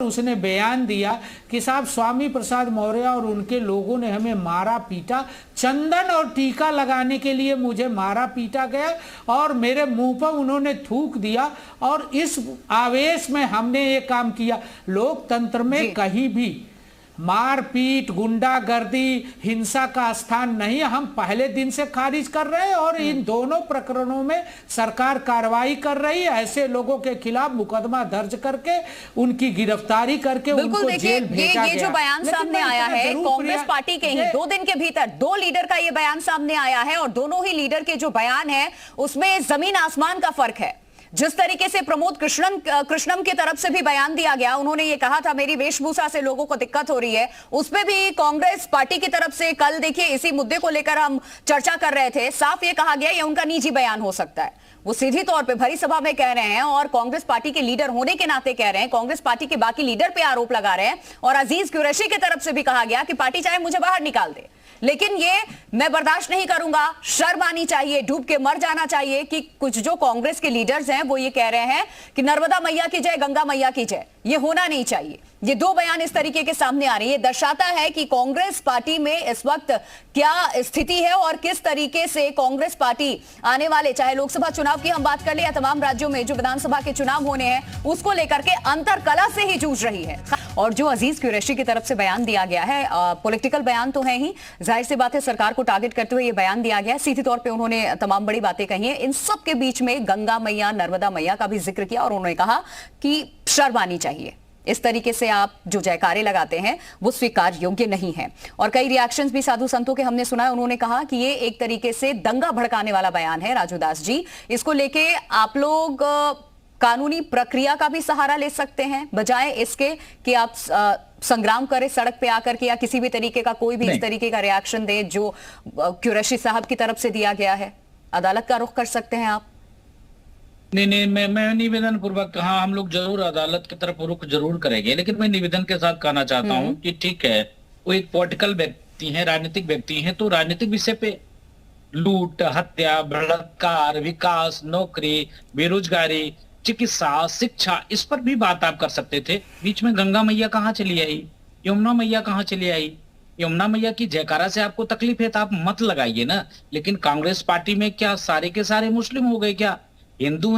उसने बयान दिया कि साहब स्वामी प्रसाद मौर्य और उनके लोगों ने हमें मारा पीटा, चंदन और टीका लगाने के लिए मुझे मारा पीटा गया और मेरे मुंह पर उन्होंने थूक दिया और इस आवेश में हमने ये काम किया। लोकतंत्र में कहीं भी मारपीट, गुंडागर्दी, हिंसा का स्थान नहीं। हम पहले दिन से खारिज कर रहे हैं और इन दोनों प्रकरणों में सरकार कार्रवाई कर रही है। ऐसे लोगों के खिलाफ मुकदमा दर्ज करके उनकी गिरफ्तारी करके उनको जेल भेजा गया। ये जो बयान सामने आया है कांग्रेस पार्टी के ही 2 दिन के भीतर 2 लीडर का ये बयान सामने आया है और दोनों ही लीडर के जो बयान है उसमें जमीन आसमान का फर्क है। जिस तरीके से प्रमोद कृष्णम की तरफ से भी बयान दिया गया, उन्होंने ये कहा था मेरी वेशभूषा से लोगों को दिक्कत हो रही है, उसमें भी कांग्रेस पार्टी की तरफ से कल देखिए इसी मुद्दे को लेकर हम चर्चा कर रहे थे, साफ ये कहा गया ये उनका निजी बयान हो सकता है। वो सीधी तौर पे भरी सभा में कह रहे हैं और कांग्रेस पार्टी के लीडर होने के नाते कह रहे हैं, कांग्रेस पार्टी के बाकी लीडर पे आरोप लगा रहे हैं और अजीज कुरैशी की तरफ से भी कहा गया कि पार्टी चाहे मुझे बाहर निकाल दे लेकिन ये मैं बर्दाश्त नहीं करूंगा, शर्म आनी चाहिए, डूब के मर जाना चाहिए कि कुछ जो कांग्रेस के लीडर्स हैं वो ये कह रहे हैं कि नर्मदा मैया की जय, गंगा मैया की जय, ये होना नहीं चाहिए। ये 2 बयान इस तरीके के सामने आ रहे हैं। ये दर्शाता है कि कांग्रेस पार्टी में इस वक्त क्या स्थिति है और किस तरीके से कांग्रेस पार्टी आने वाले, चाहे लोकसभा चुनाव की हम बात कर ले या तमाम राज्यों में जो विधानसभा के चुनाव होने हैं उसको लेकर के अंतरकला से ही जूझ रही है। और जो अजीज कुरैशी की तरफ से बयान दिया गया है, पॉलिटिकल बयान तो है ही, जाहिर सी बात है सरकार को टारगेट करते हुए ये बयान दिया गया है। सीधी तौर पे उन्होंने तमाम बड़ी बातें कही हैं। इन सब के बीच में गंगा मैया, नर्मदा मैया का भी जिक्र किया और उन्होंने कहा कि शर्म आनी चाहिए, इस तरीके से आप जो जयकारे लगाते हैं वो स्वीकार योग्य नहीं है। और कई रिएक्शंस भी साधु संतों के हमने सुना है। उन्होंने कहा कि ये एक तरीके से दंगा भड़काने वाला बयान है। राजू दास जी, इसको लेके आप लोग कानूनी प्रक्रिया का भी सहारा ले सकते हैं बजाय इसके कि आप संग्राम करें सड़क पे आकर के या किसी भी तरीके का कोई भी इस तरीके का रिएक्शन दे जो कुरैशी साहब की तरफ से दिया गया है। अदालत का रुख कर सकते हैं आप। नहीं, मैं निवेदन पूर्वक कहा, हम लोग जरूर अदालत की तरफ रुख जरूर करेंगे, लेकिन मैं निवेदन के साथ कहना चाहता हूं कि ठीक है वो एक पॉलिटिकल व्यक्ति है, राजनीतिक व्यक्ति है, तो राजनीतिक विषय पे लूट, हत्या, बलात्कार, विकास, नौकरी, बेरोजगारी, चिकित्सा, शिक्षा, इस पर भी बात आप कर सकते थे। बीच में गंगा मैया कहाँ चली आई, यमुना मैया कहाँ चली आई? यमुना मैया की जयकारा से आपको तकलीफ है तो आप मत लगाइए ना। लेकिन कांग्रेस पार्टी में क्या सारे के सारे मुस्लिम हो गए क्या? हिंदू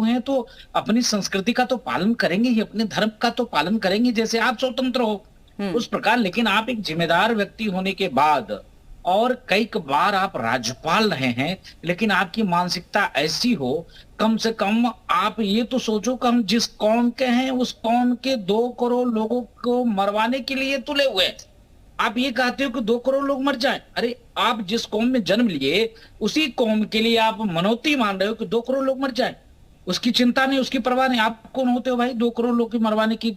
हैं तो अपनी संस्कृति का तो पालन करेंगे ही, अपने धर्म का तो पालन करेंगे जैसे आप स्वतंत्र हो उस प्रकार। लेकिन आप एक जिम्मेदार व्यक्ति होने के बाद और कई बार आप राज्यपाल रहे हैं, लेकिन आपकी मानसिकता ऐसी हो, कम से कम आप ये तो सोचो कि हम जिस कौम के हैं उस कौम के 2 करोड़ लोगों को मरवाने के लिए तुले हुए हैं। आप ये कहते हो कि 2 करोड़ लोग मर जाएं। अरे आप जिस कौम में जन्म लिए उसी कौम के लिए आप मनौती मान रहे हो कि 2 करोड़ लोग मर जाएं। उसकी चिंता नहीं, उसकी परवाह नहीं। आप कौन होते हो भाई 2 करोड़ लोग की मरवाने की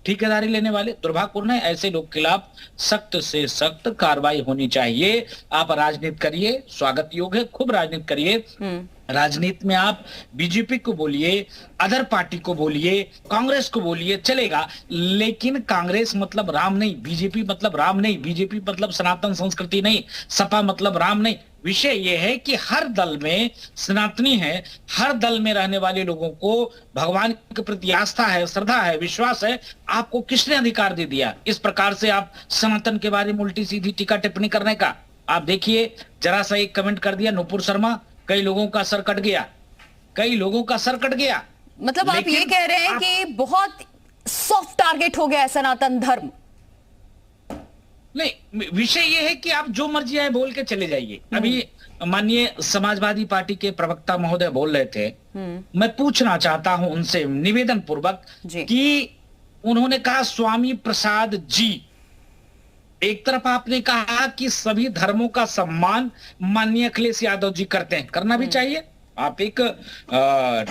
ठेकेदारी लेने वाले? दुर्भाग्यपूर्ण है। ऐसे लोग के खिलाफ सख्त से सख्त कार्रवाई होनी चाहिए। आप राजनीति करिए, स्वागत योग्य है, खूब राजनीति करिए। राजनीति में आप बीजेपी को बोलिए, अदर पार्टी को बोलिए, कांग्रेस को बोलिए, चलेगा, लेकिन कांग्रेस मतलब राम नहीं, बीजेपी मतलब राम नहीं, बीजेपी मतलब सनातन संस्कृति नहीं, सपा मतलब राम नहीं। विषय यह है कि हर दल में सनातनी है, हर दल में रहने वाले लोगों को भगवान के प्रति आस्था है, श्रद्धा है, विश्वास है। आपको किसने अधिकार दे दिया इस प्रकार से आप सनातन के बारे में उल्टी सीधी टीका टिप्पणी करने का? आप देखिए, जरा सा एक कमेंट कर दिया नुपुर शर्मा, कई लोगों का सर कट गया, कई लोगों का सर कट गया। मतलब आप ये कह रहे हैं कि बहुत सॉफ्ट टारगेट हो गया है सनातन धर्म? नहीं, विषय यह है कि आप जो मर्जी आए बोल के चले जाइए। अभी माननीय समाजवादी पार्टी के प्रवक्ता महोदय बोल रहे थे, मैं पूछना चाहता हूं उनसे निवेदन पूर्वक कि उन्होंने कहा स्वामी प्रसाद जी, एक तरफ आपने कहा कि सभी धर्मों का सम्मान माननीय अखिलेश यादव जी करते हैं, करना भी चाहिए। आप एक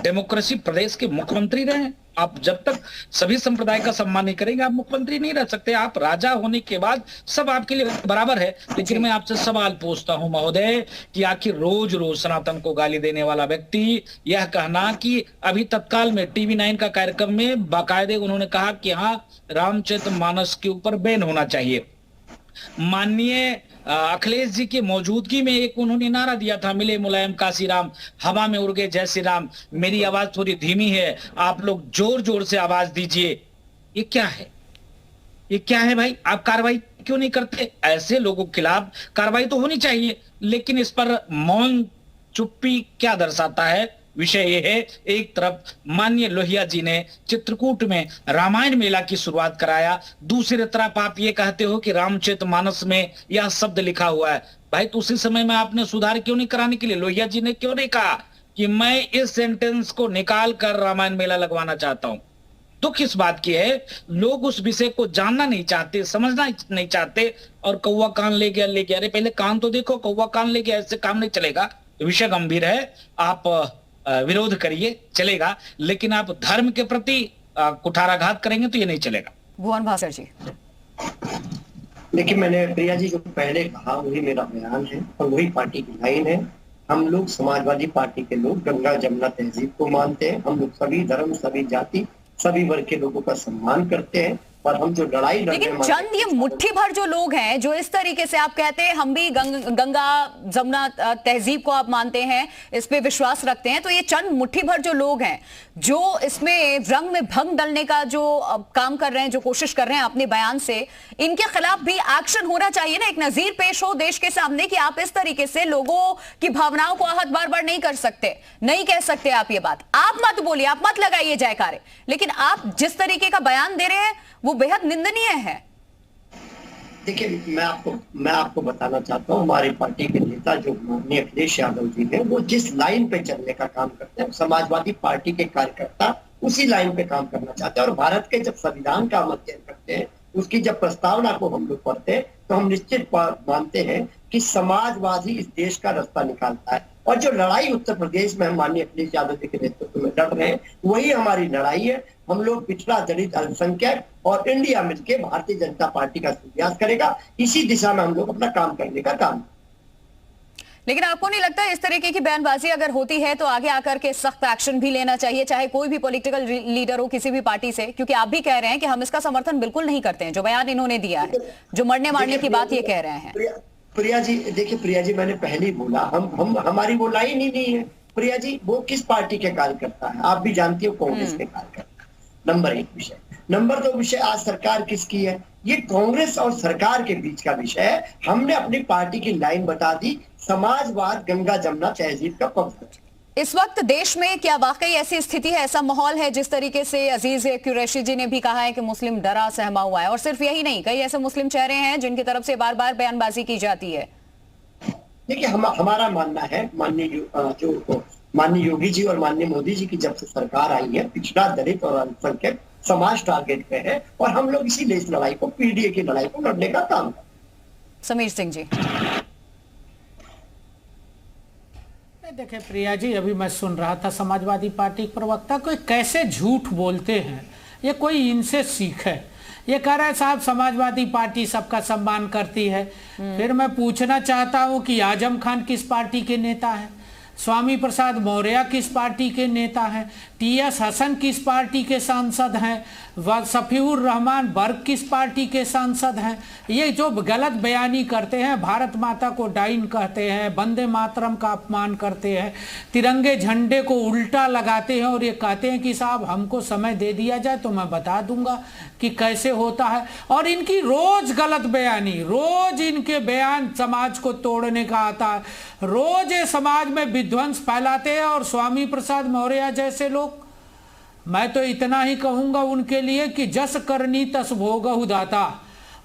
डेमोक्रेसी प्रदेश के मुख्यमंत्री रहे हैं, आप जब तक सभी संप्रदाय का सम्मान नहीं करेंगे आप मुख्यमंत्री नहीं रह सकते। आप राजा होने के बाद सब आपके लिए बराबर है। लेकिन मैं आपसे सवाल पूछता हूं महोदय कि आखिर रोज रोज सनातन को गाली देने वाला व्यक्ति यह कहना कि अभी तत्काल में TV9 का कार्यक्रम में बाकायदे उन्होंने कहा कि हाँ रामचरितमानस के ऊपर बैन होना चाहिए। माननीय अखिलेश जी की मौजूदगी में एक उन्होंने नारा दिया था, मिले मुलायम काशी राम, हवा में उड़ गए जय श्री राम। मेरी आवाज थोड़ी धीमी है, आप लोग जोर जोर से आवाज दीजिए। ये क्या है? ये क्या है भाई? आप कार्रवाई क्यों नहीं करते? ऐसे लोगों के खिलाफ कार्रवाई तो होनी चाहिए, लेकिन इस पर मौन चुप्पी क्या दर्शाता है? विषय ये है, एक तरफ माननीय लोहिया जी ने चित्रकूट में रामायण मेला की शुरुआत कराया, दूसरी तरफ आप ये कहते हो कि रामचरितमानस में यह शब्द लिखा हुआ है। भाई तो उसी समय में आपने सुधार क्यों नहीं कराने के लिए, लोहिया जी ने क्यों नहीं कहा कि मैं इस सेंटेंस को निकाल कर रामायण मेला लगवाना चाहता हूं? दुख इस बात की है, लोग उस विषय को जानना नहीं चाहते, समझना नहीं चाहते, और कौवा कान ले गया। अरे पहले कान तो देखो, कौवा कान ले गया, ऐसे काम नहीं चलेगा। विषय गंभीर है, आप विरोध करिए चलेगा, लेकिन आप धर्म के प्रति कुठाराघात करेंगे तो ये नहीं चलेगा। भुवन भास्कर जी, देखिए, मैंने प्रिया जी जो पहले कहा वही मेरा बयान है और वही पार्टी की लाइन है। हम लोग समाजवादी पार्टी के लोग गंगा जमुना तहजीब को मानते हैं। हम लोग सभी धर्म, सभी जाति, सभी वर्ग के लोगों का सम्मान करते हैं, और हम जो लड़ाई लड़ रहे हैं, लेकिन चंद ये मुट्ठी भर जो लोग हैं जो इस तरीके से आप कहते हैं हम भी गंगा जमुना तहजीब को आप मानते हैं, इस पे विश्वास रखते हैं, तो ये चंद मुट्ठी भर जो लोग हैं जो इसमें रंग में भंग डालने का जो काम कर रहे हैं, जो कोशिश कर रहे हैं अपने बयान से, इनके खिलाफ भी एक्शन होना चाहिए ना। एक नजीर पेश हो देश के सामने कि आप इस तरीके से लोगों की भावनाओं को आहत बार बार नहीं कर सकते, नहीं कह सकते आप ये बात। आप मत बोलिए, आप मत लगाइए जयकारे, लेकिन आप जिस तरीके का बयान दे रहे हैं वो बेहद निंदनीय है। देखिए, मैं आपको बताना चाहता हूँ, हमारी पार्टी के नेता जो माननीय अखिलेश यादव जी हैं, वो जिस लाइन पे चलने का काम करते हैं, समाजवादी पार्टी के कार्यकर्ता उसी लाइन पे काम करना चाहते हैं। और भारत के जब संविधान का अध्ययन करते हैं, उसकी जब प्रस्तावना को हम लोग पढ़ते हैं, तो हम निश्चित मानते हैं कि समाजवादी इस देश का रास्ता निकालता है। और जो लड़ाई उत्तर प्रदेश में हम माननीय अखिलेश यादव जी के नेतृत्व में लड़ रहे हैं, वही हमारी लड़ाई है। हम लोग पिछड़ा, दलित, अल्पसंख्यक और इंडिया मिलकर भारतीय जनता पार्टी का प्रयास करेगा। इसी दिशा में हम लोग अपना काम करने का काम। लेकिन आपको नहीं लगता इस तरीके की बयानबाजी अगर होती है तो आगे आकर के सख्त एक्शन भी लेना चाहिए, चाहे कोई भी पॉलिटिकल लीडर हो किसी भी पार्टी से? क्योंकि आप भी कह रहे हैं कि हम इसका समर्थन बिल्कुल नहीं करते हैं, जो बयान इन्होंने दिया है, जो मरने मारने की बात ये कह रहे हैं। प्रिया जी, देखिए प्रिया जी, मैंने पहले ही बोला, हम हमारी वो लाइन ही नहीं है। प्रिया जी, वो किस पार्टी के कार्यकर्ता है आप भी जानती हो, कांग्रेस के कार्यकर्ता। नंबर 1 विषय। नंबर 2 विषय, आज सरकार किसकी है? ये कांग्रेस और सरकार के बीच का विषय है। हमने अपनी पार्टी की लाइन बता दी, समाजवाद, गंगा जमुना तहजीब का पक्ष। इस वक्त देश में क्या वाकई ऐसी स्थिति है, ऐसा माहौल है जिस तरीके से अजीज कुरैशी जी ने भी कहा है कि मुस्लिम डरा सहमा हुआ है? और सिर्फ यही नहीं, कई ऐसे मुस्लिम चेहरे हैं जिनकी तरफ से बार बार बयानबाजी की जाती है। देखिए, हमारा मानना है, माननीय योगी जी और माननीय मोदी जी की जब से सरकार आई है, पिछड़ा, दलित और अल्पसंख्यक समाज टारगेट पे है, और हम लोग इसीलिए इस लड़ाई को, पीडीए की लड़ाई को लड़ने का काम कर। समीर सिंह जी, देखिए प्रिया जी, अभी मैं सुन रहा था समाजवादी पार्टी के प्रवक्ता को कैसे झूठ बोलते हैं, ये कोई इनसे सीखे। ये कह रहा है साहब समाजवादी पार्टी सबका सम्मान करती है। फिर मैं पूछना चाहता हूं कि आजम खान किस पार्टी के नेता हैं, स्वामी प्रसाद मौर्य किस पार्टी के नेता हैं, टीएस हसन किस पार्टी के सांसद हैं, सफीउर रहमान बर्ग किस पार्टी के सांसद हैं। ये जो गलत बयानी करते हैं, भारत माता को डाइन कहते हैं, वंदे मातरम का अपमान करते हैं, तिरंगे झंडे को उल्टा लगाते हैं और ये कहते हैं कि साहब हमको समय दे दिया जाए तो मैं बता दूंगा कि कैसे होता है। और इनकी रोज गलत बयानी, रोज इनके बयान समाज को तोड़ने का आता है, रोज ये समाज में विध्वंस फैलाते हैं। और स्वामी प्रसाद मौर्य जैसे लोग, मैं तो इतना ही कहूंगा उनके लिए कि जस करनी तस भोगहु दाता।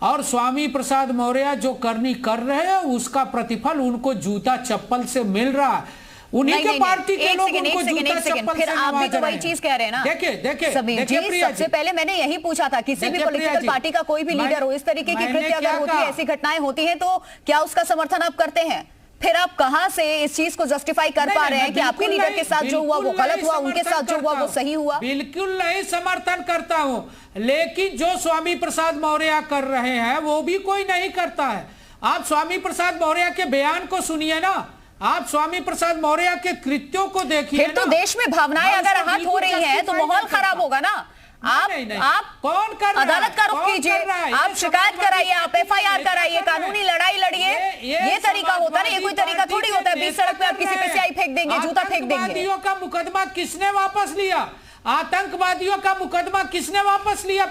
और स्वामी प्रसाद मौर्य जो करनी कर रहे हैं उसका प्रतिफल उनको जूता चप्पल से मिल रहा है। उन्हीं के पार्टी के लोग उनको जूता चप्पल से आप भी तो वही चीज कह रहे हैं ना। देखिए सबसे पहले मैंने यही पूछा था, किसी भी पॉलिटिकल पार्टी का कोई भी लीडर हो, इस तरीके की कृत्य अगर होती है, ऐसी घटनाएं होती हैं, तो क्या उसका समर्थन आप करते हैं? फिर आप कहां से इस चीज को जस्टिफाई कर पा रहे हैं कि आपके लीडर के साथ जो हुआ वो गलत हुआ, उनके साथ जो हुआ वो सही हुआ? बिल्कुल नहीं समर्थन करता हूं, लेकिन जो स्वामी प्रसाद मौर्य कर रहे हैं वो भी कोई नहीं करता है। आप स्वामी प्रसाद मौर्य के बयान को सुनिए ना, आप स्वामी प्रसाद मौर्य के कृत्यों को देखिए। फिर तो देश में भावनाएं अगर आहत हो रही हैं तो माहौल खराब होगा ना। आप कौन कर रहा है? अदालत का रुख कीजिए, आप शिकायत कराइए, आप एफआईआर कराइए, कानूनी लड़ाई लड़िए। ये तरीका होता है ना, ये कोई तरीका थोड़ी होता है बीच सड़क पे आप किसी पे स्याही फेंक देंगे, जूता फेंक देंगे। आतंकवादियों का मुकदमा किसने वापस लिया? आतंकवादियों का मुकदमा किसने वापस लिया?